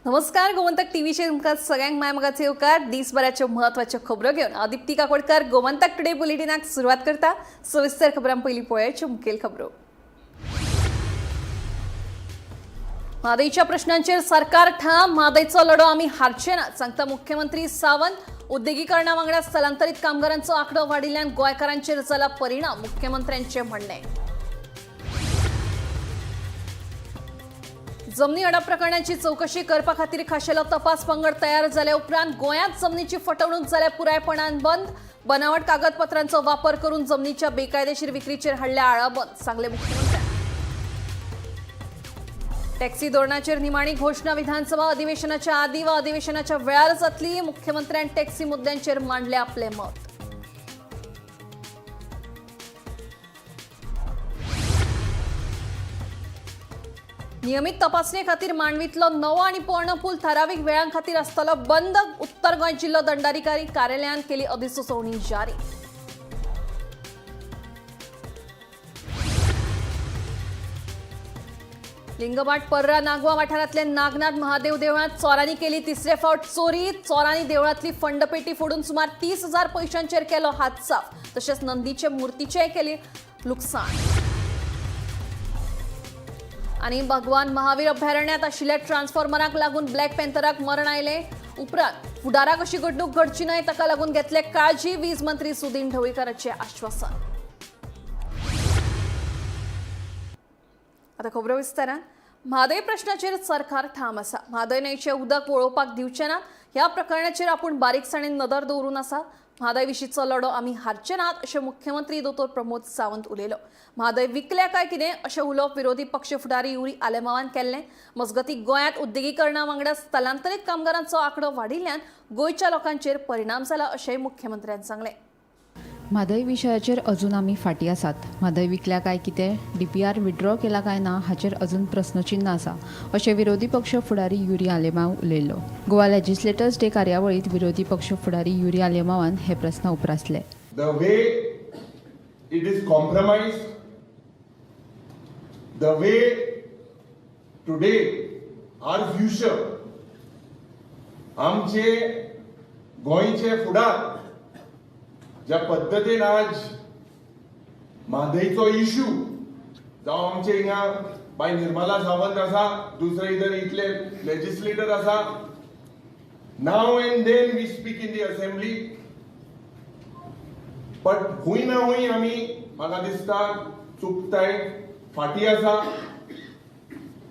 नमस्कार, गोमंतक टीव्हीचे तुमकां सगळ्यांक मायमोगाचे येवकार. दिसभराच्यो म्हत्वाच्यो खबरो घेवन हांव दिप्ती काकोडकर गोमंतक टुडे बुलेटिनाक सुरवात करता. सविस्तर खबरां पयलीं पळोवया मुखेल खबरो. म्हादईच्या प्रश्नांचेर सरकार ठाम. म्हादईचो लढो आमी हारचे नात, सांगता मुख्यमंत्री सावंत. उद्देगीकरणा वांगडा स्थलांतरीत कामगारांचो आंकडो वाडिल्ल्यान गोंयकारांचेर जाला परिणाम, मुख्यमंत्र्यांचें म्हणणें. जमनी अडप प्रकरणाची चौकशी करपा खातीर खाशेलो तपास पंगड तयार जाले उपरांत गोंयांत जमनीची फटवणूक जाल्या पुरायपणान बंद. बनावट कागदपत्रांचो वापर करून जमनीच्या बेकायदेशीर विक्रीचेर हाडल्या आळाबंद, सांगले मुख्यमंत्री. टॅक्सी धोरणाचेर निमाणी घोषणा विधानसभा अधिवेशनाच्या आदी वा अधिवेशनाच्या वेळार जातली. मुख्यमंत्र्यान टॅक्सी मुद्द्यांचेर मांडले आपले मत. नियमित तपासणे खातीर मांडवीतलो नवो आनी पोरणो पूल थारावीक वेळां खातीर आसतलो बंद. उत्तर गोंय जिल्लो दंडाधिकारी कार्यालयान केली अधिसुचोवणी जारी. लिंगभाट पर्रा नागवा वाठारांतल्या नागनाथ महादेव देवळांत चोरांनी केली तिसरे फावट चोरी. चोरांनी देवळांतली फंडपेटी फोडून सुमार 30,000 पयशांचेर केलो हात साफ. तशेंच नंदीचे मुर्तीचेय केली लुकसाण. आणि भगवान महावीर अभयारण्यात आशिल्ल्या ट्रान्सफॉर्मराक लागून ब्लॅक पॅन्थराक मरण आयले. उपरांत फुडाराक अशी घडणूक घडची न्हय ताका लागून घेतले काळजी. वीज मंत्री सुदीन ढवळीकाराचे आश्वासन. आता खबरो विस्तारान. म्हादय प्रश्नाचेर सरकार ठाम आसा. म्हादय न्हंयचें उदक वळोवपाक दिवचें ना. ह्या प्रकरणाचेर आपूण बारीकसाणेन नदर दवरून आसा. म्हादय विशींचो लढो आमी हारचे नात अशें मुख्यमंत्री दोतोर प्रमोद सावंत उलयलो. म्हादय विकल्या काय कितें अशें उलोवप विरोधी पक्ष फुडारी युरी आलेमावान केल्लें. मजगती गोंयांत उद्देगीकरणा वांगडा स्थलांतरीत कामगारांचो आंकडो वाडिल्ल्यान गोंयच्या लोकांचेर परिणाम जाला अशेंय मुख्यमंत्र्यान सांगलें. म्हादय विशयाचेर अजून आमी फाटीं आसात. म्हादय विकल्या काय कितें, डीपीआर विड्रॉ केला काय ना हाचेर अजून प्रस्नचिन्ह आसा अशें विरोधी पक्ष फुडारी युरी आलेमाव उलयलो. गोवा लेजिस्लेटर्स डे कार्यावळींत विरोधी पक्ष फुडारी युरी आलेमावान हे प्रस्न उपरासले. The way it is compromised, the way today our future, आमचे गोंयचे फुडार ज्या पद्धतीन आज म्हादयचो इश्यू जावं आमचे हिंगा बाय निर्मला सावंत आसा, दुसरे इधर इतले लेजिस्लेटर आसा. Now and then we speak in the assembly, but हुंय ना हुंय आमी म्हाका दिसता चुकताय, फाटी आसा.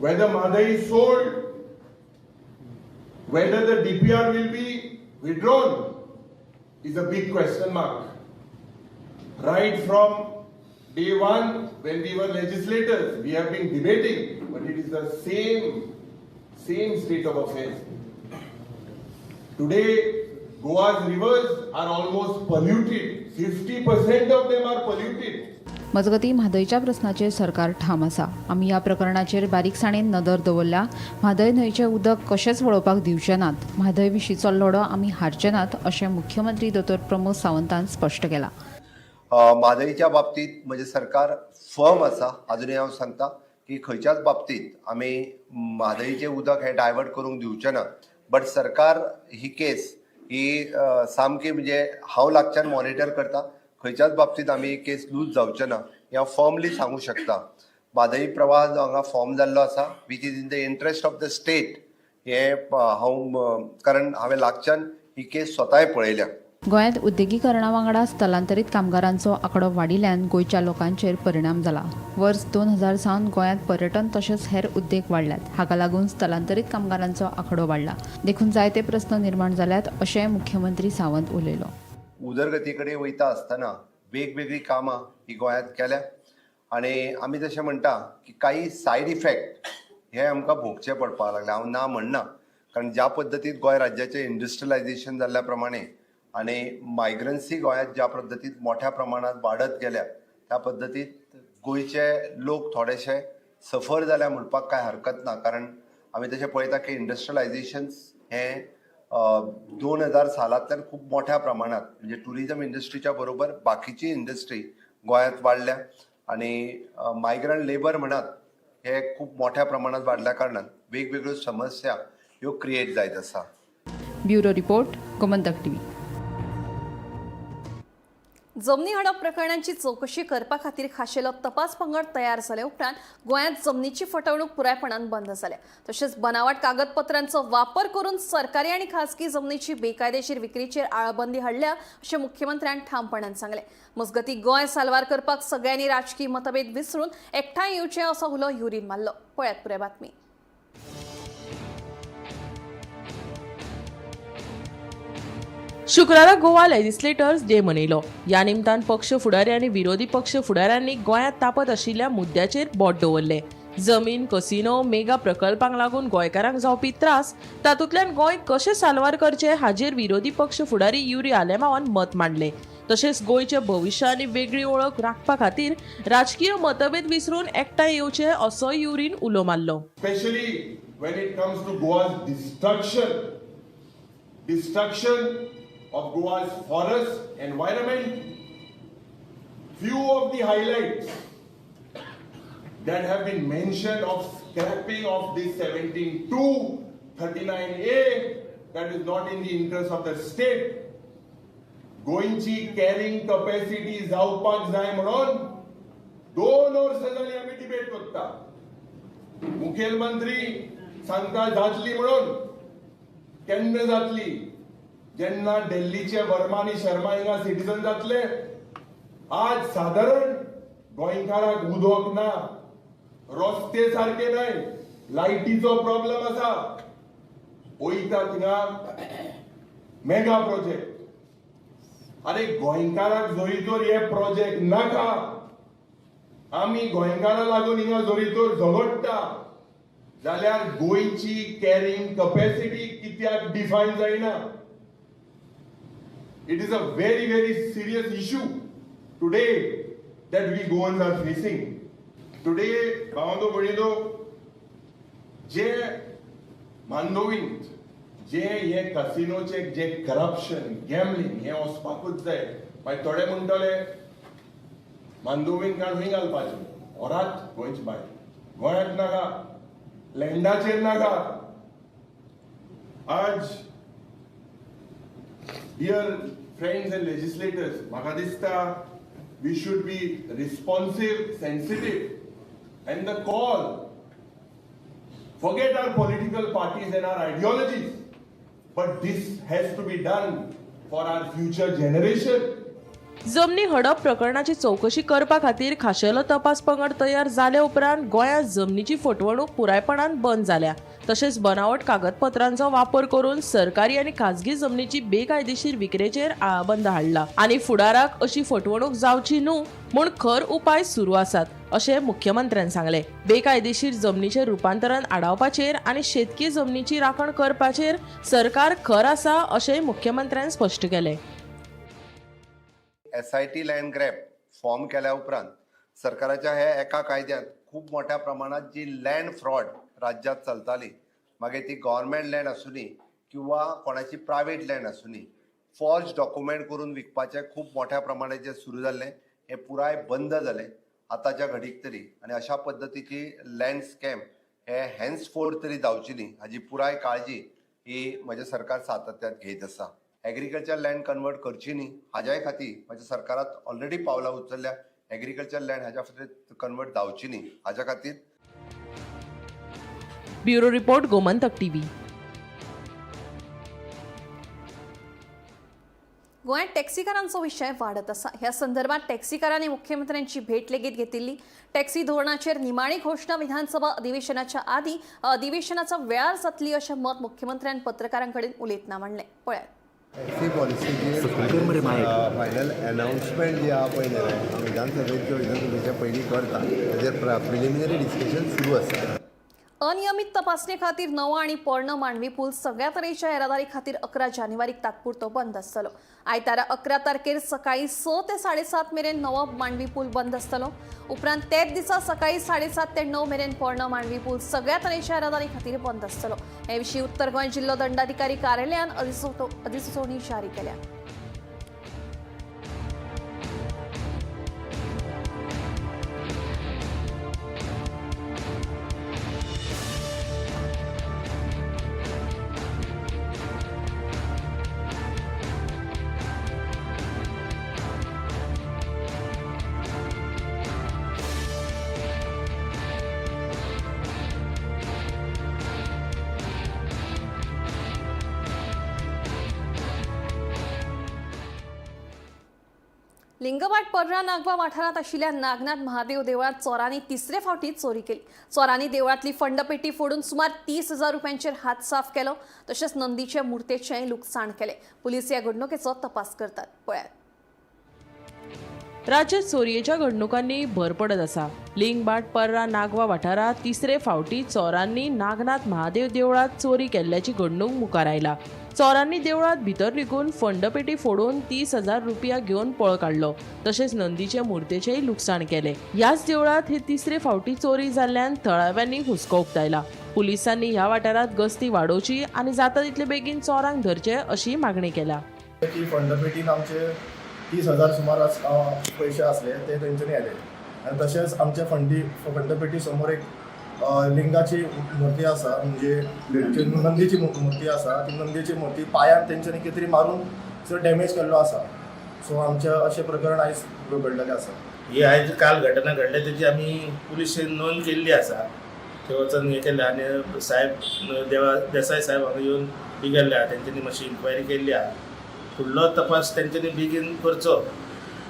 Whether Mhadei is sold, whether the DPR will be withdrawn is a big question mark. Right from day one, when we were legislators, we have been debating, but it is the same state of affairs. Today, Goa's rivers are almost polluted. 50% of them are polluted. मजगती म्हादयच्या प्रस्नाचेर सरकार ठाम आसा. आमी ह्या प्रकरणाचेर बारीकसाणेन नदर दवरल्या. म्हादय न्हंयचें उदक कशेंच वळोवपाक दिवचें नात. म्हादय विशींचो लढो आमी हारचे नात अशें मुख्यमंत्री दोतोर प्रमोद सावंतान स्पश्ट केलां. म्हादयच्या बाबतींत म्हजें सरकार फर्म आसा. अजुनूय हांव सांगता की खंयच्याच बाबतींत आमी म्हादयचें उदक हें डायवर्ट करूंक दिवचें ना. बट सरकार ही केस ही सामकी म्हणजे हांव लागच्यान मॉनिटर करता. खंयच्याच बाबतींत आमी ही केस लूज जावचें ना हें हांव फर्मली सांगूं शकता. म्हादय प्रवाह जो हांगा फॉर्म जाल्लो आसा which is in the interest of the state, हें हांव कारण हांवें लागच्यान ही केस स्वताय पळयल्या. गोंयांत उद्देगीकरणा वांगडा स्थलांतरीत कामगारांचो आंकडो वाडिल्ल्यान गोंयच्या लोकांचेर परिणाम जाला. वर्स 2000 सावन गोंयांत पर्यटन तशेंच हेर उद्देग वाडल्यात. हाका लागून स्थलांतरीत कामगारांचो आंकडो वाडला. देखून जायते प्रस्न निर्माण जाल्यात अशें मुख्यमंत्री सावंत उलयलो. उदरगती कडेन वयता आसतना वेगवेगळी कामां ही गोंयांत केल्या आनी आमी जशें म्हणटा की काही सायड इफेक्ट हे आमकां भोगचे पडपाक लागले. हांव ना म्हणना, कारण ज्या पद्दतीन गोंय राज्याचें इंडस्ट्रियलायझेशन जाल्ल्या प्रमाणे आनी मायग्रन्सी गोंयांत ज्या पद्दतीन मोठ्या प्रमाणात वाडत गेल्या त्या पद्दतीत गोंयचे लोक थोडेशे सफर जाल्या म्हणपाक कांय हरकत ना. कारण आमी तशें पळयता की इंडस्ट्रियलायझेशन हें 2000 सालांतल्यान खूब मोठ्या प्रमाणात म्हणजे टुरिझम इंडस्ट्रीच्या बरोबर बाकीची इंडस्ट्री गोंयांत वाडल्या आनी मायग्रंट लेबर म्हणत हे खूप मोठ्या प्रमाणात वाढल्या कारणान वेगवेगळ्यो समस्या ह्यो क्रिएट जायत आसा. Bureau report Gomantak TV. जमनी हडप प्रकरणांची चौकशी करपा खातीर खाशेलो तपास पंगड तयार जाले उपरांत गोंयांत जमनीची फटवणूक पुरायपणान बंद जाल्या. तशेंच बनावट कागदपत्रांचो वापर करून सरकारी आनी खासगी जमनीची बेकायदेशीर विक्रीचेर आळाबंदी हाडल्या अशें मुख्यमंत्र्यान ठामपणान सांगलें. मजगतीं गोंय साल्वार करपाक सगळ्यांनी राजकीय मतभेद विसरून एकठांय येवचें असो हुलो युरीन मारलो. पळयात पुराय बातमी. शुक्रारा गोवा लेजिस्लेटर्स डे मनयलो. ह्या निमतान पक्ष फुडारी आनी विरोधी पक्ष फुडाऱ्यांनी गोंयांत तापत आशिल्ल्या मुद्द्याचेर बोट दवरले. जमीन, कसिनो, मेगा प्रकल्पांक लागून गोंयकारांक जावपी त्रास, तातूंतल्यान गोंय कशें साल्वार करचें हाचेर विरोधी पक्ष फुडारी युरी आलेमावान मत मांडलें. तशेंच गोंयचे भविश्य आनी वेगळी ओळख राखपा खातीर राजकीय मतभेद विसरून एकठांय येवचें असो युरीन उलो मारलो. Especially when it comes to Goa's destruction of Goa's forest environment. Few of the highlights that have been mentioned of scrapping of this 17(2)39A that is not in the interest of the state. गोंयची carrying capacity जावपाक जाय म्हणून 2 वर्सां जालीं आमी debate करता. मुखेलमंत्री सांगता जातली म्हणून. केन्ना जातली? जेन्ना दिल्लीचे वर्मा आनी शर्मा हिंगा सिटीजन जातले. आज साधारण गोंयकारांक उदक ना, रस्ते सारखे नाय, लायटीचो प्रॉब्लेम आसा. वयता थिंगा मेगा प्रोजेक्ट. अरे गोंयकारांक जरी तर हे प्रोजेक्ट नाका, आमी गोंयकारां लागून हिंगा जरी तर झगडटा, जाल्यार गोंयची कॅरिंग कॅपॅसिटी कित्याक डिफायन जायना? It is a very, very serious issue today that we Goans are facing. Today, भावंदो भयणींनो, जे मांडोवींत जे हे कसिनोचे जे करप्शन, गॅमलिंग हे वचपाकूच जाय. मागीर थोडे म्हणटले मांडोवींत काण खंय घालपाचें? होरात गोंयचे भायर. गोंयांत नाका, लँडाचेर नाका. आज dear friends and legislators, म्हाका दिसता we should be responsive, sensitive, and the call, forget our political parties and our ideologies, but this has to be done for our future generation. जमनी हडप प्रकरणाची चौकशी करपा खातीर खाशेलो तपास पंगड तयार जाले उपरांत गोंयांत जमनीची फटवणूक पुरायपणान बंद जाल्या. तशेंच बनावट कागदपत्रांचो वापर करून सरकारी आनी खासगी जमनीची बेकायदेशीर विक्रेचेर आळाबंद हाडला आनी फुडाराक अशी फटवणूक जावची न्हू म्हूण खर उपाय सुरू आसात अशें मुख्यमंत्र्यान सांगलें. बेकायदेशीर जमनीचें रुपांतरण आडावपाचेर आनी शेतकी जमनीची राखण करपाचेर सरकार खर आसा अशेंय मुख्यमंत्र्यान स्पश्ट केलें. SIT लँड ग्रॅब फॉर्म केल्या उपरांत सरकाराच्या हे एका कायद्यांत खूब मोठ्या प्रमाणात जी लँड फ्रॉड राज्यात चलताली, मागीर ती गव्हर्नमेंट लँड आसूनी किंवा कोणाची प्रायवेट लँड आसूनी, फॉर्ज डॉक्युमेंट करून विकपाचें खूब मोठ्या प्रमाणात जे सुरू जाल्लें हे पुराय बंद जालें आतांच्या घडीक तरी. आनी अशा पद्दतीची लँड स्कॅम हे हॅन्सफोर्थ तरी जावची न्ही हाजी पुराय काळजी ही म्हजें सरकार सातत्यात घेत आसा. एग्रीकल्चर लँड कन्वर्ट करची न्ही हाज्याय खातीर म्हज्या सरकारात ऑलरेडी पावलां उचलल्या. एग्रीकल्चर लँड हाज्या खातीर कन्वर्ट जावची न्ही हाज्या खातीर. Bureau report Gomantak TV. गोंयांत टॅक्सीकारांचो विशय वाडत आसा. ह्या संदर्भात टॅक्सीकारांनी मुख्यमंत्र्यांची भेट लेगीत घेतिल्ली. टॅक्सी धोरणाचेर निमाणी घोषणा विधानसभा अधिवेशनाच्या आदी अधिवेशनाचा वेळार जातली अशें मत मुख्यमंत्र्यान पत्रकारां कडेन उलयतना मांडलें. पळयात. टॅक्सी पॉलिसीची फायनल अनाउन्समेंट जी आहा पळय न्हय विधानसभेच्या पयलीं करता ताजेर प्रिलिमिनरी डिस्कशन सुरू आसा. अनियमित तपासणे खातीर नवो आनी पोरणो मांडवी पूल सगळ्या तरेच्या येरादारी खातीर 11 जानेवारीक तात्पुरतो बंद आसतलो. आयतारा 11 तारखेर सकाळी 6 ते 7:30 मेरेन नवो मांडवी पूल बंद आसतलो. उपरांत तेच दिसा सकाळी 7:30 ते 9 मेरेन पोरणो मांडवी पूल सगळ्या तरेच्या येरादारी खातीर बंद आसतलो. हे विशीं उत्तर गोंय जिल्लो दंडाधिकारी कार्यालयान अधिसुचोवणी जारी केल्या. लिंगवाट पर्रा नागवा वाठारात आशिल्ल्या नागनाथ महादेव देवळात चोरांनी तिसरे फावटी चोरी केली. चोरांनी देवळातली फंडपेटी फोडून सुमार 30,000 रुपयांचेर हात साफ केलो. तशेंच नंदीचे मुर्तेचें लुकसाण केले. पुलीस ह्या घडणुकेचो तपास करतात. पळयात. राज्यात चोरयेच्या घडणुकांनी भर पडत आसा. लिंगबाट पर्रा नागवा वाठारात तिसरे फावटी चोरांनी नागनाथ महादेव देवळात चोरी केल्ल्याची घडणूक मुखार आयला. चोरांनी देवळात भितर निघून फंडपेटी फोडून 30,000 रुपया घेवन पळ काढलो. तशेंच नंदीचे मुर्तेचेय लुकसाण केले. ह्याच देवळात ही तिसरे फावटी चोरी जाल्ल्यान थळाव्यांनी हुस्को उक्तायला. पुलिसांनी ह्या वाठारात गस्ती वाडोवची आनी जाता तितले बेगीन चोरांक धरचे अशी मागणी केल्या. की फंडपेटीन आमचे 30,000 सुमार पैसे असले ते तेंच्यांनी आले आणि तशेंच आमच्या फंडपेटी समोर एक लिंगाची मूर्ती आसा, म्हणजे नंदीची मूर्ती आसा. ती नंदीची मूर्ती पांयान तेंच्यांनी कितें तरी मारून सो डॅमेज केल्लो आसा. सो आमचे अशें प्रकरण आयज घडलेलें आसा. ही आयज काल घटना घडल्या तेची आमी पुलीस स्टेशन नोंद केल्ली आसा. थंय वचून हें केलें आनी साहेब देसाय साहेब हांगा येवन ही केल्या, तेंच्यांनी मातशी इन्क्वायरी केल्ली आहा. फुडलो तपास तेंच्यांनी बेगीन करचो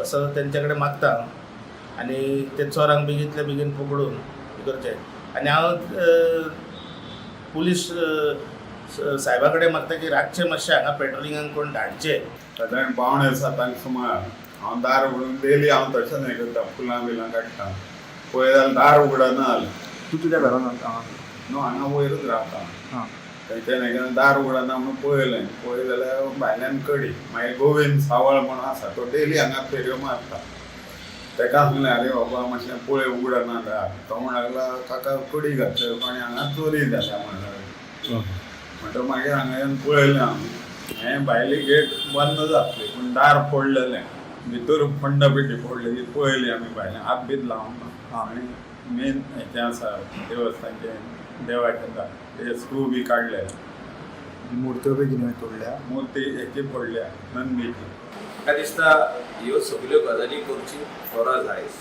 असो तेंच्या कडेन मागता आनी ते चोरांक बेगींतल्या बेगीन पकडून हें करचें. आनी हांव पुलीस साहेबा कडेन मागता की रातचे मातशें हांगा पेट्रोलिंगाक कोण धाडचे. साधारण 5:45 सुमार हांव दार उगडून डेली हांव तशेंच हें करता, फुलां बिलां काडटा. पळय जाल्यार दार उगडना जालें. तूं तुज्या घरान न्हू हांगा वयरूच रावता. थंयच्यान हें दार उगडना म्हणून पळय जाल्यार भायल्यान कडी. मागीर गोविंद सावळ म्हणून आसा, तो डेली हांगा फेरयो मारता. ताका सांगलें, अरे बाबा मातशें पळय उगडना दार. तो म्हणूंक लागला, काका कडी घातले आनी हांगा चोरी जाल्या म्हणटा. म्हणटा मागीर हांगा येवन पळयलें हांव. हें भायली गेट बंद जातली पूण दार फोडलेलें. भितर फंडपेटी फोडलेली पळयली आमी भायल्यान. हात बीत लावून आनी मेन हेचें आसा देवस्थानचें देवाचें दार, ते स्क्रू बी काडले. मूर्त्यो बी कितें तोडल्या. मुर्ती हेची फोडल्या, नंदीची. म्हाका दिसता ह्यो सगल्यो गजाली करची गरज आयज.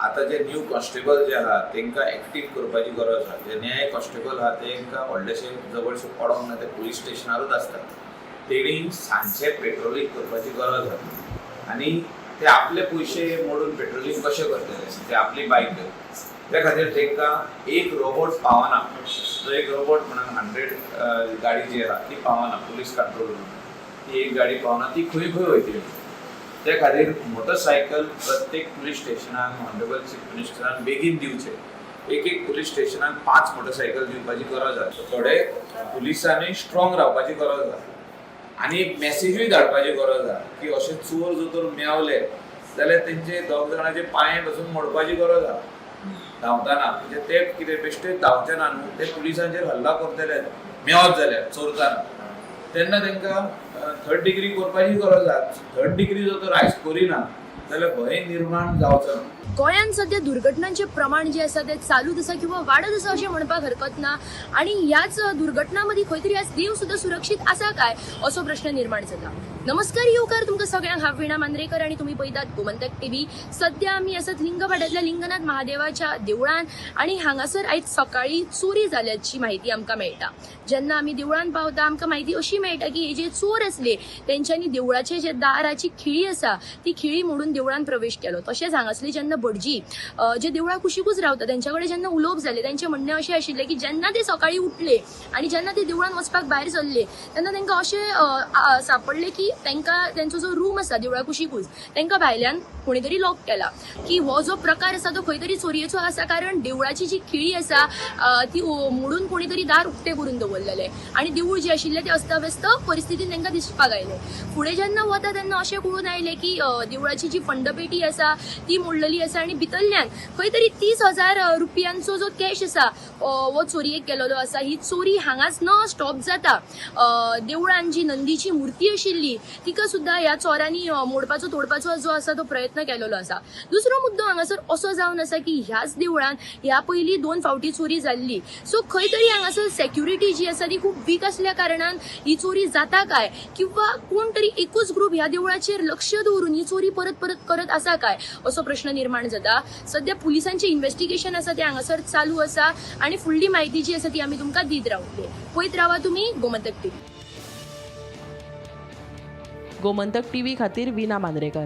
आतां जे न्यू कॉन्स्टेबल जे आहा तांकां एक्टीव करपाची गरज आहा. जे न्याय कॉन्स्टेबल आहा तांकां व्हडलेशे जवळशे पडोंक ना, ते पुलीस स्टेशनारूच आसतात. तेणी सांजचे पेट्रोलिंग करपाची गरज आहा आनी ते आपले पयशे मोडून पेट्रोलिंग कशें करतले, ते आपली बायक घेवन. त्या खातीर तांकां एक रोबोट पावना. जो एक रोबोट म्हणून 100 गाडी जी आहा ती पावना पुलीस कंट्रोल रूम. ती एक गाडी पावना, ती खंय खंय वयतली. त्या खातीर मोटरसायकल प्रत्येक पुलीस स्टेशनाक, ऑनरेबल चीफ मिनिस्टरान बेगीन दिवचे. एक पुलीस स्टेशनाक 5 मोटरसायकल दिवपाची गरज आसा. थोडे पुलिसांनी स्ट्रॉंग रावपाची गरज आसा आनी एक मॅसेजूय धाडपाची गरज आहा की अशे चोर जर तर मेवले जाल्यार तेंचे 2 जाणांचे पांय पासून मोडपाची गरज आहा धांवताना. म्हणजे ते कितें बेश्टे धांवचे ना न्हू, ते पुलिसांचेर हल्ला करतले मेवत जाल्यार चोरताना, तेन्ना तांकां 3rd डिग्री करपाची गरज आहा. 3rd डिग्री जर तर आयज करिना जाल्यार भंय निर्माण जावचो ना. गोंयांत सध्या दुर्घटनांचे प्रमाण जे आसा ते चालूच आसा किंवा वाडत आसा अशें म्हणपाक हरकत ना. आनी ह्याच दुर्घटना मदीं खंय तरी आज देव सुद्धा सुरक्षीत आसा काय असो प्रश्न निर्माण जाता. नमस्कार येवकार तुमकां सगळ्यांक. हांव वीणा मांद्रेकर आनी तुमी पळयतात गोमंतक टीव्ही. सध्या आमी आसात लिंगवाड्यातल्या लिंगनाथ महादेवाच्या देवळान आनी हांगासर आयज सकाळी चोरी जाल्याची माहिती आमकां मेळटा. जेन्ना आमी देवळान पावता आमकां माहिती अशी मेळटा की हे जे चोर आसले तेंच्यांनी देवळाचे जे दाराची खिळी आसा ती खिळी मोडून देवळान प्रवेश केलो. तशेंच हांगासली जेन्ना भटजी जे देवळा कुशीकूच रावता तेंच्या कडेन जेन्ना उलोवप जालें तेंचें म्हणणें अशें आशिल्लें की जेन्ना ते सकाळी उठले आनी जेन्ना ते देवळान वचपाक भायर सरले तेन्ना तांकां अशें सापडलें की तांकां तेंचो जो रूम आसा देवळा कुशीकूच तांकां भायल्यान कोणी तरी लॉक केला. की हो जो प्रकार आसा तो खंय तरी चोरयेचो आसा, कारण देवळाची जी खिळी आसा ती मोडून कोणी तरी दार उक्तें करून दवरलेलें आनी देवूळ जे आशिल्लें तें अस्तव्यस्त परिस्थितीन तांकां दिसपाक आयलें. फुडें जेन्ना वता तेन्ना अशें कळून आयलें की देवळाची जी फंडपेटी आसा ती मोडलेली आसा आनी भितरल्यान खंय तरी 30,000 रुपयांचो जो कॅश आसा हो चोरयेक केलेलो आसा. ही चोरी हांगाच न स्टॉप जाता. देवळान जी नंदीची मुर्ती आशिल्ली तिका सुद्धा ह्या चोरांनी मोडपाचो तोडपाचो जो आसा तो प्रयत्न केलेलो आसा. दुसरो मुद्दो हांगासर असो जावन आसा की ह्याच देवळान ह्या पयलीं 2 फावटी चोरी जाल्ली. सो खंय तरी हांगासर सेक्युरिटी जी आसा ती खूब वीक आसल्या कारणान ही चोरी जाता काय किंवा कोण तरी एकूच ग्रुप ह्या देवळाचेर लक्ष दवरून ही चोरी परत परत करत आसा काय असो प्रश्न निर्माण जाता. सध्या पुलिसांचे इन्व्हेस्टिगेशन आसा ते हांगासर चालू आसा आनी फुडली म्हायती जी आसा ती आमी तुमकां दीत रावतले. पळयत रावा तुमी गोमंतक टीव्ही. गोमंतक टीव्ही खातीर वीणा मांद्रेकर.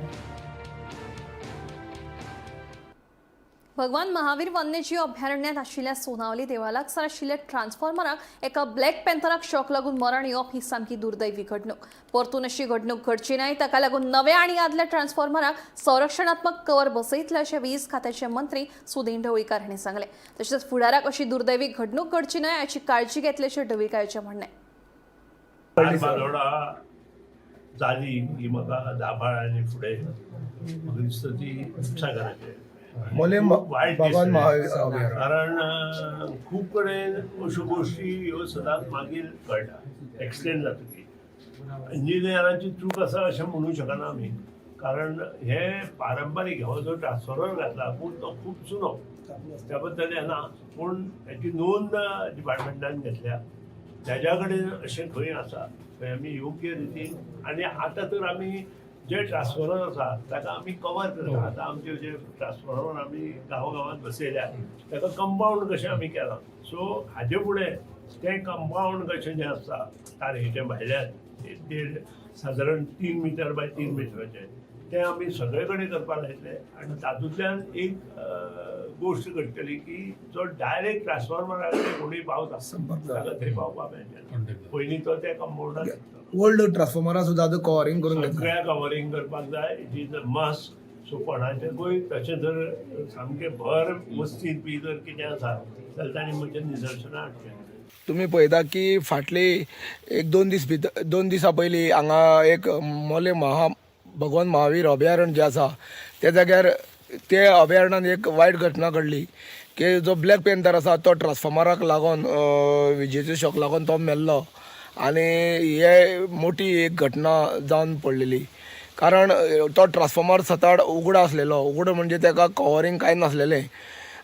भगवान महावीर वन्यजीव अभयारण्यात आशिल्ल्या सोनावली देवालाक सर आशिल्ल्या ट्रान्सफॉर्मराक एका ब्लॅक पॅन्थराक शॉक लागून मरण येवप ही सामकी दुर्दैवी घडणूक. परतून अशी घडणूक घडची नाही ताका लागून नव्या आणि आदल्या ट्रान्सफॉर्मराक संरक्षणात्मक कवर बसयतले अशें वीज खात्याचे मंत्री सुदीन ढवळीकर हांणी सांगले. तशेंच फुडाराक अशी दुर्दैवी घडणूक घडची न्हय हाची काळजी घेतल्याचें ढवळीकाराचें म्हणणें. जाली ही म्हाका दाबाळ आनी फुडें म्हाका दिसता ती उपसागराचें वायट दिसता. कारण खूब कडेन अश्यो गोश्टी ह्यो सदांच मागीर कळटा एक्सटेंड जातकीर. इंजिनियरांची चूक आसा अशें म्हणूंक शकना आमी, कारण हे पारंपारीक हो जो ट्रान्सफॉर्मर घातला पूण तो खूब जुनो त्या बद्दल येना, पूण हेची नोंद डिपार्टमेंटान घेतल्या. ताज्या कडेन अशें खंय आसा थंय आमी योग्य रितीन आनी आतां तर आमी जे ट्रान्सफॉर्मर आसा ताका आमी कवर करता. आतां आमचे जे ट्रान्सफॉर्मर आमी गांवांत बसयल्या ताका कंपाउंड कशें आमी केलां. सो हाजे फुडें तें कंपाउंड कशें जें आसता तारेचे भायल्यान देड सादारण 3 मीटर बाय 3 मिटराचें तें आमी सगळे कडेन करपाक लायतले. आनी तातूंतल्यान एक गोश्ट घडटली की जो डायरेक्ट ट्रान्सफॉर्मराक कोणूय पावता ताका थंय पावपाक मेळचें. पयलीं तो त्या कंपाउंडाक ओल्ड ट्रान्सफॉर्मरा सुद्धा कवरिंग करून सगळ्या कवरिंग करपाक जाय. It is a must. So कोणाचेंय तशें जर सामकें भर वस्तीत बी जर कितें आसा जाल्यार तांणी म्हजें निदर्शनां हाडचें. तुम्ही पळयता की फाटली एक 2 दिसां पयलीं हांगा एक मोले भगवान महावीर अभयारण्य जें आसा त्या जाग्यार ते अभयारण्यात एक वायट घटना घडली की जो ब्लॅक पॅन्थर आसा तो ट्रान्सफॉर्मराक लागून विजेचो शॉक लागून तो मेल्लो. आनी हे मोठी एक घटना जावन पडलेली, कारण तो ट्रान्सफॉर्मर सताड उगडो आसलेलो. उगडो म्हणजे ताका कवरिंग कांय नासलेलें.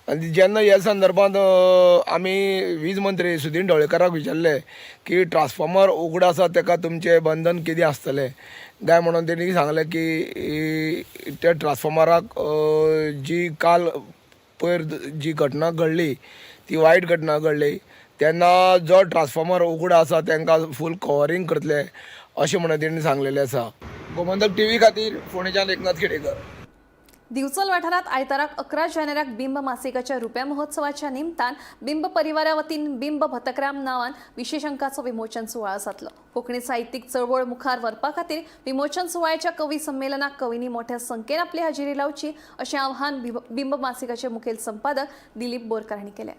आनी जेन्ना ह्या संदर्भांत आमी वीज मंत्री सुदीन ढवळीकराक विचारलें की ट्रान्सफॉर्मर उगडो आसा ताका तुमचें बंधन कितें आसतलें काय म्हणून तेणी सांगलें की त्या ट्रान्सफॉर्मराक जी काल पयर जी घटना घडली ती वायट घटना घडली तेन्ना जो ट्रान्सफॉर्मर उगडो आसा तांकां फूल कवरिंग करतले अशें म्हणून तेणी सांगलेलें आसा. गोमंतक टीव्ही खातीर फोंडेच्यान एकनाथ खेडेकर. दिवचल वाठारात आयताराक 11 जानेराक बिंब मासिकाच्या रुप्या महोत्सवाच्या निमतान बिंब परिवारा वतीन बिंब भतकराम नांवान विशेष अंकाचो विमोचन सुवाळो जातलो. कोंकणी साहित्यीक चळवळ मुखार व्हरपा खातीर विमोचन सुवाळ्याच्या कवी संमेलनाक कवींनी मोठ्या संख्येन आपली हाजेरी लावची अशें आवाहन बिंब मासिकाचे मुखेल संपादक दिलीप बोरकार हांणी केलें.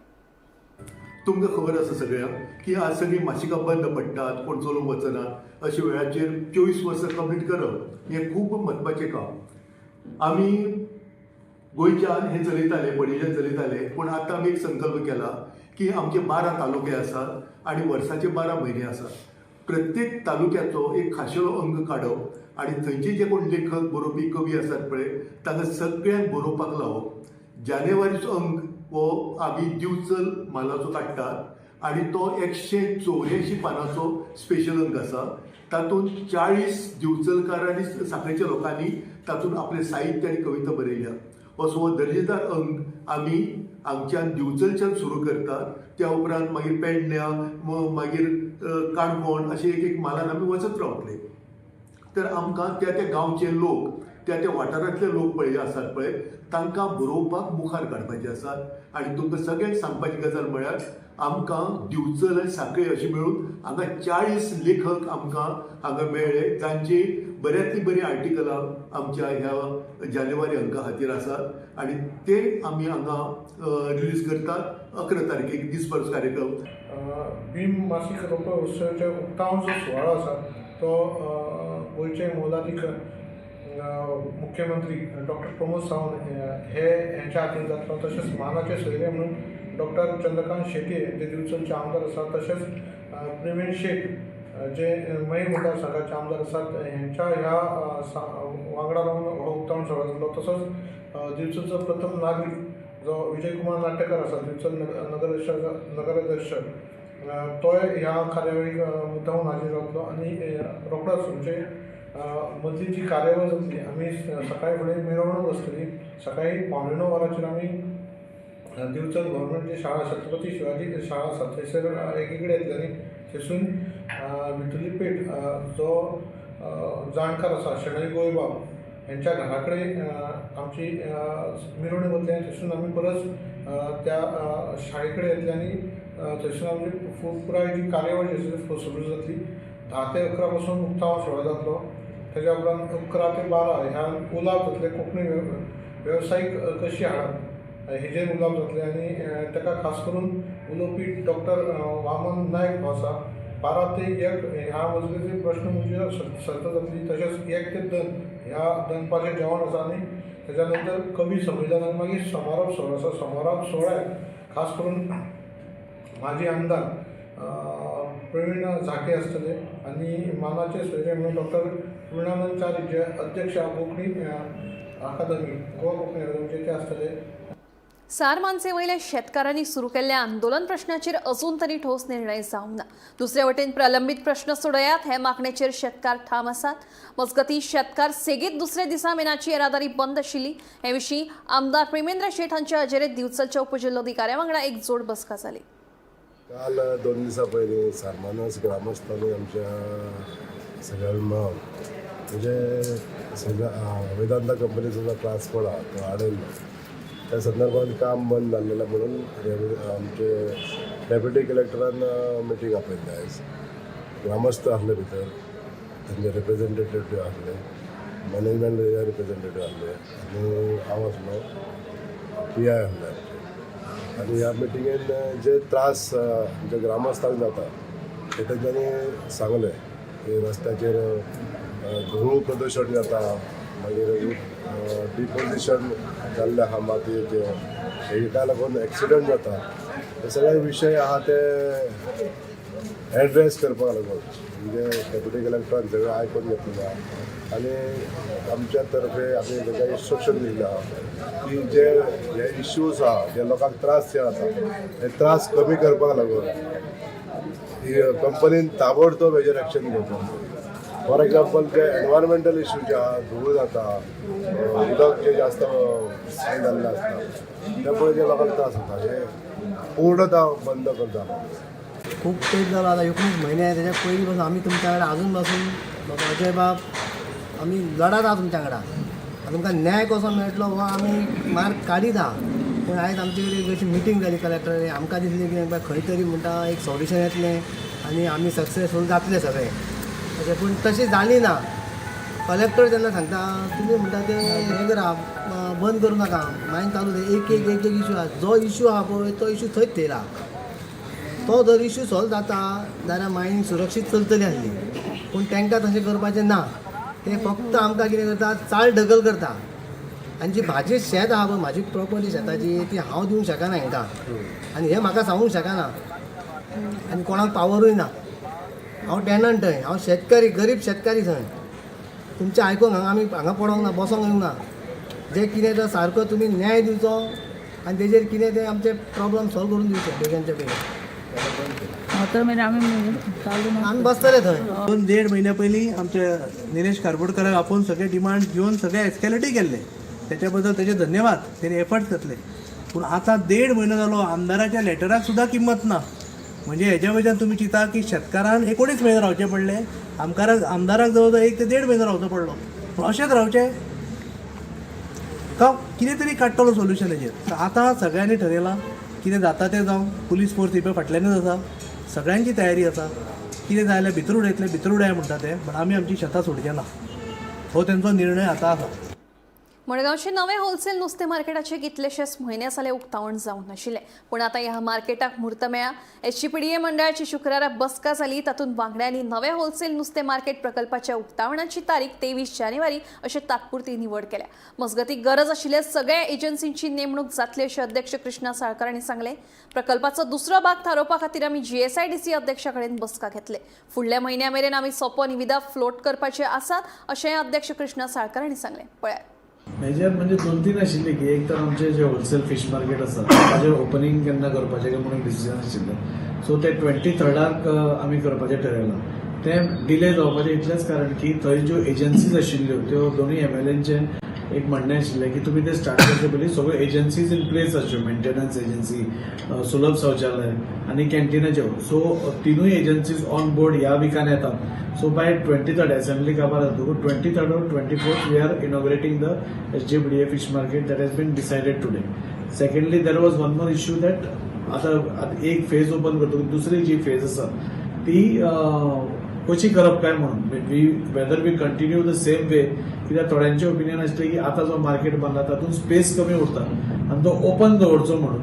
तुमकां खबर आसा सगळ्यांक की आज सगळीं मासिकां बंद पडटात, कोण चलोवंक वचनात. अशा वेळाचेर 24 वर्सां कंप्लीट करप हें खूब म्हत्वाचें काम. आमी गोंयच्यान हें चलयताले, बडयेच्यान चलयताले, पूण आतां आमी एक संकल्प केला की आमचे 12 तालुके आसात आनी वर्साचे 12 म्हयने आसात. प्रत्येक तालुक्याचो एक खाशेलो अंक काडप आनी थंयचे जे कोण लेखक बरोवपी कवी आसात पळय तांकां सगळ्यांक बरोवपाक लावप. जानेवारीचो अंक हो आमी दिवचल म्हालाचो काडटात आनी तो 184 पानांचो स्पेशल अंक आसा. तातूंत 40 दिवचलकार आनी सांखळेच्या लोकांनी तातूंत आपलें साहित्य आनी कविता बरयल्या. असो हो दर्जेदार अंक आमी हांगच्यान दिवचलच्यान सुरू करतात. त्या उपरांत मागीर पेडण्या, मागीर काणकोण अशे एक मालान आमी वचत रावतले. तर आमकां त्या गांवचे लोक, त्या वाठारांतले लोक पळय आसात पळय तांकां बरोवपाक मुखार काडपाचे आसात. आनी तुमकां सगळ्यांक सांगपाची गजाल म्हळ्यार आमकां दिवचल आनी सांखळे अशें मेळून हांगा 40 लेखक आमकां हांगा मेळ्ळे जांची बऱ्यांतली बरी आर्टिकलां आमच्या ह्या जानेवारी अंका खातीर आसात आनी ते आमी हांगा रिलीज करतात 11 तारखेक दिसभर कार्यक्रम. बिंब मासीक रोपा उत्सवाचो उक्तावण जो सुवाळो आसा तो गोंयचे मोलादीक मुख्यमंत्री डॉक्टर प्रमोद सावंत हेंच्या हातीन जातलो. तशेंच मानाचे सोयरे म्हणून डॉक्टर चंद्रकांत शेट्ये जे दिवचलचे आमदार आसात, तशेंच प्रवीण शेख जे मय मतदारसंघाचे आमदार आसात हेंच्या ह्या वांगडा रावन हो उक्तावण सुवाळो जातलो. तसोच दिवचलचो प्रथम नागरीक जो विजयकुमार नाटेकर आसा, दिवचल नगराध्यक्ष, तोय ह्या कार्यावळीक मुद्दामून हाजीर रावतलो. आनी रोखडोच म्हणजे मदली जी कार्यावळ जातली आमी सकाळी फुडें मिरवणूक आसतली. सकाळी 9:15 वरांचेर आमी दिवचल गव्हर्मेंट जी शाळा छत्रपती शिवाजी शाळा आसा थंयसर एकीकडे येतले आनी थंयसून भितरली पेट जो जाणकार आसा शेणै गोंयबाब यांच्या घराकडे आमची मिरवणूक वतली आनी थंयसून आमी परत त्या शाळेकडे येतले आनी थंयसून आमची पुराय जी कार्यावळ जी आसा सुरू जातली. 10 ते 11 पासून उक्तावण सोहळो जातलो. तेज्या उपरांत 11 ते 12 ह्या उलाव जातले कोंकणी वेवसायीक कशी हाडप हेजेर उलोवप जातलें आनी ताका खास करून उलोवपी डॉक्टर वामन नायक हो आसा. 12 ते 1 ह्या मजगतीर प्रश्न म्हणजे सर्त जातली. तशेंच 1 ते 2 ह्या दनपारचें जेवण आसा आनी तेज्या नंतर कवी संमेलन आनी मागीर समारोप सोहळो आसा. समारोप सोहळ्याक खास करून माजी आमदार प्रवीण झांटे आसतले आनी मानाचे सोयरे म्हणून डॉक्टर पूर्णानंद च्यारी जे अध्यक्ष कोंकणी अकादमी गोवा कोंकणी अकादमीचे ते आसतले. सार मानसे वयल्या शेतकारांनी सुरू केल्ल्या आंदोलन प्रश्नाचेर अजून तरी ठोस निर्णय जावंक ना. दुसरे वटेन प्रलंबीत प्रश्न सोडयात हे मागणेचेर शेतकार ठाम आसात. मजगतीं शेतकार सेगीत दुसऱ्या दिसा मेनाची येरादारी बंद आशिल्ली. हे विशीं आमदार प्रेमेंद्र शेट हांच्या हाजेरीत दिवचलच्या उपजिल्लोधिकाऱ्या वांगडा एक जोड बसका जाली. काल 2 दिसां पयलीं सारमानस ग्रामस्थांनी आमच्या सगळ्यांना म्हणजे सगळ्या वेदांता कंपनीचो जो ट्रान्सपोर्ट आहा तो हाडयल्लो. त्या संदर्भात काम बंद जाल्लें म्हणून आमचे डेप्युटी कलेक्टरान मिटींग आपयल्ली आयज. ग्रामस्थ आसले भितर, तांचे रिप्रेझेंटेटिव्ह आसले, मॅनेजमेंट रिप्रेझेंटेटिव्ह आसले आनी हांव आसलो, PI आसले. आनी ह्या मिटिंगेन जे त्रास आमच्या ग्रामस्थांक जाता ते तेंच्यांनी सांगले की रस्त्याचेर धूळ प्रदूशण जाता, मागीर डिपोजिशन जाल्ले आहा मातयेचे, हेका लागून एक्सिडंट जाता. हे सगळे विशय आहा ते एड्रेस करपाक लागून म्हणजे डेप्युटी कलेक्टरान सगळें आयकून घेतलेलें आहा आनी आमच्या तर्फे आमी ताका इन्स्ट्रक्शन दिल्लें आहा की जे हे इश्यूज आहा जे लोकांक त्रास जे जाता हे त्रास कमी करपाक लागून कंपनीन ताबडतोब हेजेर एक्शन घेवपाक. फॉर एग्जाम्पल जे एनवायरमेंटल इश्यू जे आहा, धूळ जाता, उदक जे जास्त हें जाल्लें आसता त्यामुळे जे लोकांक त्रास जाता हे पूर्णता बंद करता. खूप तेच झालं आता 19 महिने आहे. त्याच्या पहिली पासून आम्ही तुमच्याकडे अजून पासून अजय बाब आम्ही लढत आहा तुमच्याकडे. तुमकां न्याय कसो मेळटलो हो आमी मार्ग काडीत आहा. पूण आयज आमचे कडेन अशी मिटींग जाली कलेक्टरान. आमकां दिसलें की खंय तरी म्हणटा एक सोल्युशन येतलें आनी आमी सक्सेसफूल जातले सगळे. अशें पूण तशी जाली ना. कलेक्टर जेन्ना सांगता तुमी म्हणटा ते हें करा बंद करूं नाका, मागीर चालू एक इश्यू आहा. जो इश्यू आहा पळय तो इश्यू थंयच थेयला. तो जर इश्यू सॉल्व जाता जाल्यार मायनींग सुरक्षीत चलतली आसली. पूण तांकां तशें करपाचें ना. ते फक्त आमकां कितें करता चाल ढकल करता. आनी जी म्हाजी शेत आहा पळय, म्हाजी प्रॉपर्टी शेताची ती हांव दिवंक शकना हांकां आनी हे म्हाका सांगूंक शकना आनी कोणाक पावरूय ना. हांव टॅनंट थंय, हांव शेतकारी गरीब शेतकारी थंय. तुमचें आयकूंक आमी हांगा पडोंक ना, बसोंक येवंक ना. जे कितें तो सारको तुमी न्याय दिवचो आनी तेजेर कितें तें आमचे प्रॉब्लम सॉल्व करून दिवचे बेगीनच्या बेगीन. आमी बसतले थंय. 2-1.5 महिन्या पयलीं आमचे निलेश कारबोडकराक आपोवन सगळे डिमांड घेवन सगळे एस्केलेटूय केल्ले. त्याच्या बद्दल तेजे धन्यवाद. तेणी एफर्ट्स घातले. पूण आतां 1.5 म्हयनो जालो आमदाराच्या लेटराक सुद्दां किंमत ना. म्हणजे हेज्या वयल्यान तुमी चिंता की शेतकारान 19 म्हयने रावचे पडले, आमदाराक जवळ जवळ 1 ते 1.5 म्हयनो रावचो पडलो. पूण अशेंच रावचे का कितें तरी काडटलो सोल्युशन हेजेर. आतां सगळ्यांनी ठरयलां कितें जाता तें जावं. पुलीस फोर्स ही पळय फाटल्यानूच आसा, सगळ्यांची तयारी आसा. कितें जाल्यार भितर उडयतले भितर उडया म्हणटा ते, पण आमी आमची शेतां सोडचे ना. हो तेंचो निर्णय आतां आसा. मडगांवचे नवे होलसेल नुस्तें मार्केटाचे कितलेशेच म्हयने जाले उक्तावण जावंक नाशिल्लें. पूण आतां ह्या मार्केटाक म्हूर्त मेळ्ळा. SGPDA मंडळाची शुक्रारा बसका जाली. तातूंत वांगड्यांनी नवे होलसेल नुस्तें मार्केट प्रकल्पाच्या उक्तावणाची तारीख 23 जानेवारी अशें तात्पुरती निवड केल्या. मजगती गरज आशिल्ल्या सगळ्या एजन्सींची नेमणूक जातली अशें अध्यक्ष कृष्णा साळकार हांणी सांगलें. प्रकल्पाचो दुसरो भाग थारोवपा खातीर आमी GSIDC अध्यक्षा कडेन बसका घेतले. फुडल्या म्हयन्या मेरेन आमी सोपो निविदा फ्लोट करपाचे आसात अशें अध्यक्ष कृष्णा साळकार हांणी सांगलें. पळयात. मेजर म्हणजे 2-3 आशिल्ले की एक तर आमचे जे होलसेल फिश मार्केट आसा ताजें ओपनिंग केन्ना करपाचें काय म्हणून डिसिजन आशिल्लें. सो ते 23rd आमी करपाचें ठरयलां. तें डिले जावपाचें इतलेंच कारण की थंय ज्यो एजन्सीज आशिल्ल्यो त्यो दोनूय MLAंचे एक म्हणणें आशिल्लें की तुमी ते स्टार्ट करचे पयलीं सगळ्यो एजन्सीज इन प्लेस आसच्यो, मेंटेनन्स एजन्सी, सुलभ शौचालय आनी कॅन्टिनाच्यो. सो तिनूय एजन्सीज ऑन बोर्ड ह्या विकान येतात. सो बाय 23rd असेंब्ली काबार जातकूच 23rd or 24th we are inaugurating the SJBDA fish market that has been decided today. Secondly there was one more issue that आता एक फेज ओपन करतो, दुसरी जी phase आसा ती कशी करप काय म्हणून whether we continue the same way. कित्याक थोड्यांचे ओपिनियन आसलें की आता जो मार्केट बांदला तातूंत स्पेस कमी उरता आनी तो ओपन दवरचो म्हणून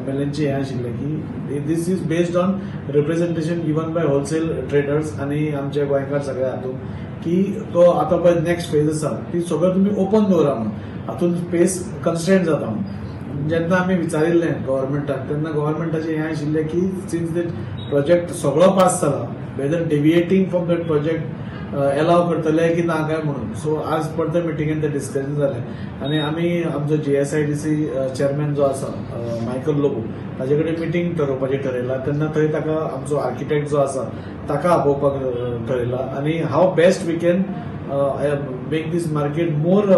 MLAंचें हें आशिल्लें की this is based on representation given by wholesale traders आनी आमचे गोंयकार सगळे हातूंत की तो आतां पळय नेक्स्ट फेज आसा ती सगळं तुमी ओपन दवरा म्हणून, हातूंत स्पेस कन्स्ट्रेंट जाता म्हणून. जेन्ना आमी विचारिल्लें गव्हर्मेंटाक तेन्ना गव्हर्मेंटाचें हें आशिल्लें की सिन्स दॅट प्रोजेक्ट सगळो पास जाला whether deviating from that project allow करतले की ना काय म्हणून. सो आज परते मिटिंगेन ते डिस्कशन जालें आनी आमी आमचो GSIDC चेअरमॅन जो आसा मायकल लोबो ताजे कडेन मिटींग ठरोवपाचें ठरयलां. तेन्ना थंय ताका आमचो आर्किटेक्ट जो आसा ताका आपोवपाक ठरयलां आनी हाव best we can make this market more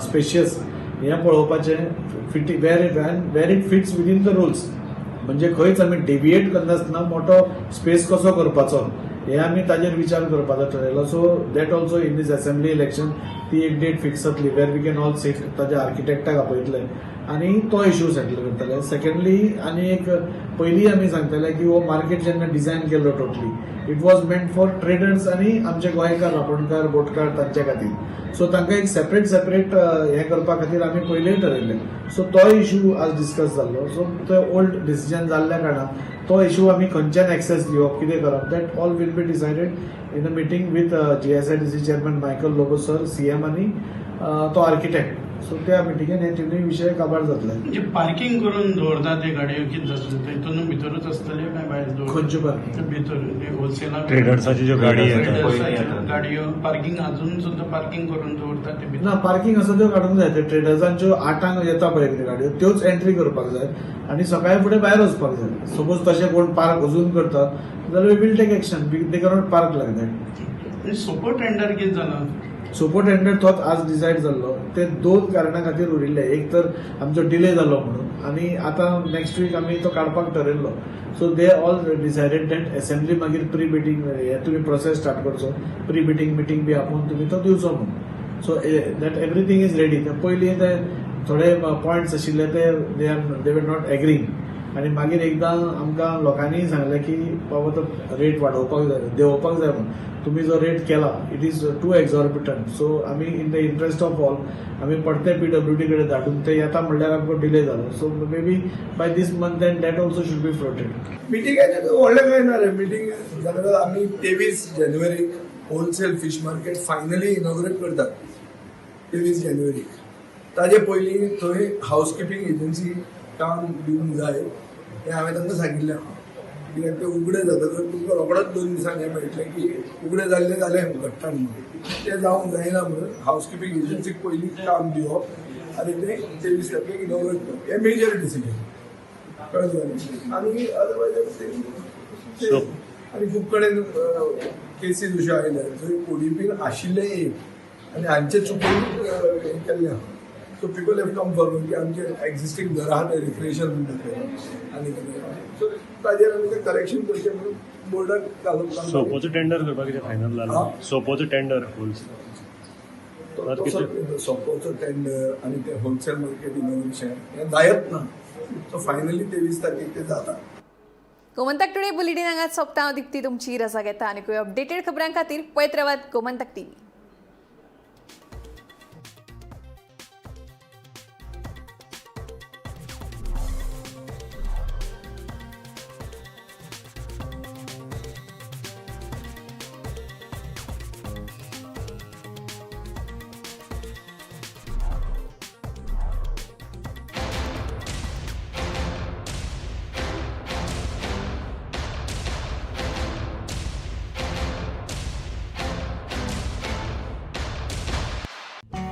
spacious हें पळोवपाचें where it fits within the rules. म्हणजे खंयच आमी डेविएट करनासतना मोठो स्पेस कसो करपाचो हे आमी ताजेर विचार करपाचो ठरयलो. So that also in this assembly election ती एक डेट फिक्स जातली where we can all sit ताज्या आर्किटेक्टाक आपयतले आनी तो इश्यू सेटल करतले. सेकंडली आनी एक पयलीं आमी सांगतले की हो मार्केट जेन्ना डिझायन केल्लो totally it was meant for traders आनी आमचे गोंयकार रापणकार बोटकार तांचे खातीर. सो तांकां एक सेपरेट हें करपा खातीर आमी पयलींय ठरयल्लें. सो तो इश्यू आज डिस्कस जाल्लो. सो तो ओल्ड डिसिजन जाल्ल्या कारणान तो इश्यू आमी खंयच्यान एक्सेस दिवप कितें करप that all will be decided in a meeting with GSIDC chairman Michael Lobo sir, CM आनी तो आर्किटेक्ट. सो त्या मिटिंगेन हे तिनूय विशय काबार जातले. म्हणजे पार्किंग करून दवरता ते गाडयो कितें जातले थंय भितरूच आसतले काय भायर खंयच्यो पार्किंग भितर होलसेलाक ट्रेडर्साची ज्यो गाडी गाडयो पार्किंग अजून सुद्धा पार्किंग करून दवरता ते भितर ना पार्किंग आसा त्यो काडूंक जाय. ते ट्रेडर्सांच्यो 8 येता पळय कितें गाडयो त्योच एंट्री करपाक जाय आनी सकाळी फुडें भायर वचपाक जाय. सपोज तशें कोण पार्क अजून करता जाल्यार we will take action. They cannot park like that. सोपो टेंडर कितें जाला सोपो टेंडर तोच आज डिसायड जाल्लो. ते 2 कारणां खातीर उरिल्ले. एक तर आमचो डिले जालो म्हणून आनी आतां नेक्स्ट वीक आमी तो काडपाक ठरयल्लो. So they all decided that assembly मागीर प्री मिटींग हे तुमी प्रोसेस स्टार्ट करचो, प्री मिटींग बी आपोवन तुमी तो दिवचो म्हणून. So that everything is ready. पयलीं ते थोडे पॉयंट्स आशिल्ले ते दे वर नॉट एग्रींग आनी मागीर एकदां आमकां लोकांनी सांगलें की बाबा तो रेट वाडोवपाक जाय देंवोवपाक जाय म्हणून. तुम्ही जो रेट केला इट इज टू एक्झॉर्बिटंट. सो आमी in the interest of all आमी परते PWD कडेन धाडून ते येता म्हणल्यार आमकां डिले जालो. So may be by this month end that also should be floated. मिटिंगाचें व्हडलें कांय ना रे. मिटींग जाल्यार आमी 23 जानेवारीक wholesale fish market finally inaugurate करतात 23 जानेवारीक. ताजे पयलीं थंय हावसकीपींग एजन्सी काम दिवंक जाय हें हांवें तांकां सांगिल्लें. कित्याक तें उगडें जातकच तुमकां रोखडोच 2 दिसांनी हें मेळटलें की उगडें जाल्लें जालें घडटा म्हणून. तें जावंक जायना म्हणून हावसकीपींग एजन्सीक पयलीं काम दिवप आनी तें 23 तारखेक इनॉग्रेट करप हें मेजर डिसिजन कळ्ळें जालें. आनी अदरवायज आनी खूब कडेन केसीस अश्यो आयल्या जंय ODPन आशिल्लें एक आनी हांचे चुकून हें केल्लें. So people have come forward की आमचे एक्झिस्टींग घर आहा ते रिक्रिएशन म्हणटा आनी कितें. सो ताजेर आमी तें करेक्शन करचें म्हणून बोर्डाक घालून सोपोचो टेंडर करपाक कितें फायनल जालो. सोपोचो टेंडर सोपोचो टेंडर आनी ते होलसेल मार्केट इनोव्हेशन हें जायत ना. सो फायनली 23 तारखेक ते जाता. गोमंतक टुडे बुलेटिन हांगाच सोंपता. हांव दिप्ती तुमची रजा घेता आनी अपडेटेड खबरां खातीर पळयत रावात गोमंतक TV.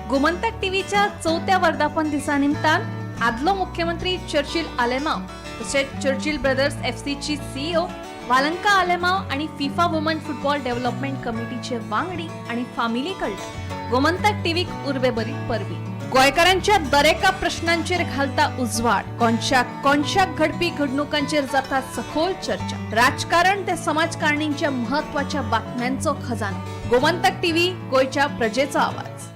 गोमंतक टीव्हीच्या 4थ्या वर्धापन दिसा निमतान आदलो मुख्यमंत्री चर्चिल आलेमांव तशेंच Churchill brothers FCची CEO Valanka Alemao आनी FIFA वुमन फुटबॉल डेव्हलपमेंट कमिटीचे वांगडी आनी फामिली कळटा गोमंतक टीव्हीक उर्बे बरी परबी. गोंयकारांच्या दरेका प्रश्नांचेर घालता उजवाड, कोणशाक घडपी घडणुकांचेर जाता सखोल चर्चा, राजकारण ते समाजकारणींच्या महत्वाच्या बातम्यांचो खजानो. गोमंतक टीव्ही, गोंयच्या प्रजेचो आवाज.